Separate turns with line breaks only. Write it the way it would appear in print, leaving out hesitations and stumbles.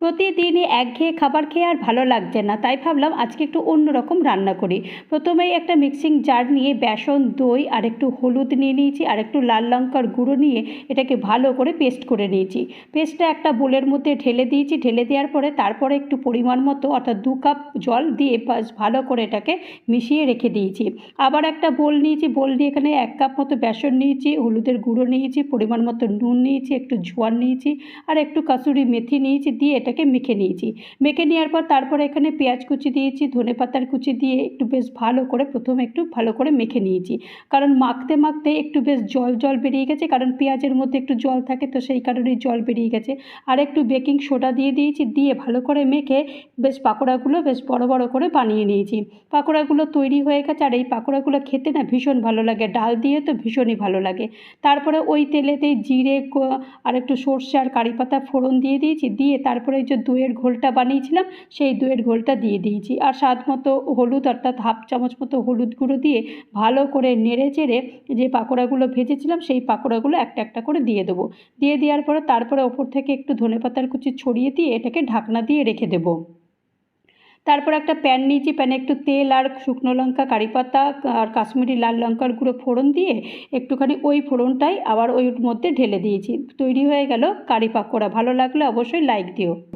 প্রতিদিনই একঘেয়ে খাবার খেয়ে আর ভালো লাগছে না, তাই ভাবলাম আজকে একটু অন্যরকম রান্না করি। প্রথমেই একটা মিক্সিং জার নিয়ে বেসন, দই আর একটু হলুদ নিয়ে নিয়েছি, আর একটু লাল লঙ্কার গুঁড়ো নিয়ে এটাকে ভালো করে পেস্ট করে নিয়েছি। পেস্টটা একটা বোলের মধ্যে ঢেলে দিয়েছি। ঢেলে দেওয়ার পরে তারপরে একটু পরিমাণ মতো অর্থাৎ 2 কাপ জল দিয়ে ভালো করে এটাকে মিশিয়ে রেখে দিয়েছি। আবার একটা বোল নিয়েছি, বোল নিয়ে এখানে 1 কাপ মতো বেসন নিয়েছি, হলুদের গুঁড়ো নিয়েছি, পরিমাণ মতো নুন নিয়েছি, একটু জোয়ান নিয়েছি আর একটু কাসুরি মেথি নিয়েছি, দিয়ে এটাকে মেখে নিয়েছি। মেখে নেওয়ার পর তারপরে এখানে পেঁয়াজ কুচি দিয়েছি, ধনেপাতার কুচি দিয়ে একটু বেশ ভালো করে প্রথমে একটু ভালো করে মেখে নিয়েছি। কারণ মাখতে মাখতে একটু বেশ জল জল বেরিয়ে গেছে, কারণ পেঁয়াজের মধ্যে একটু জল থাকে, তো সেই কারণেই জল বেরিয়ে গেছে। আর একটু বেকিং সোডা দিয়ে দিয়েছি, দিয়ে ভালো করে মেখে বেশ পাকোড়াগুলো বেশ বড় বড় করে বানিয়ে নিয়েছি। পাকোড়াগুলো তৈরি হয়ে গেছে, আর এই পাকোড়াগুলো খেতে না ভীষণ ভালো লাগে, ডাল দিয়ে তো ভীষণই ভালো লাগে। তারপরে ওই তেলেতেই জিরে আর একটু সর্ষে আর কারি পাতা ফোড়ন দিয়ে দিয়েছি, দিয়ে তারপরে যে দইয়ের ঘোলটা বানিয়েছিলাম সেই দইয়ের ঘোলটা দিয়ে দিয়েছি, আর স্বাদ মতো হলুদ অর্থাৎ 1/2 চামচ মতো হলুদ গুঁড়ো দিয়ে ভালো করে নেড়ে চেড়ে যে পাকোড়াগুলো ভেজেছিলাম সেই পাকোড়াগুলো একটা একটা করে দিয়ে দেবো। দিয়ে দেওয়ার পরে তারপরে ওপর থেকে একটু ধনেপাতার কুচি ছড়িয়ে দিয়ে এটাকে ঢাকনা দিয়ে রেখে দেবো। তারপর একটা প্যান নিয়েছি, প্যানে একটু তেল আর শুকনো লঙ্কা, কারি পাতা আর কাশ্মীরি লাল লঙ্কার গুঁড়ো ফোড়ন দিয়ে একটুখানি ওই ফোড়নটাই আবার ওই মধ্যে ঢেলে দিয়েছি। তৈরি হয়ে গেল কারি পাকোড়া। ভালো লাগলে অবশ্যই লাইক দিও।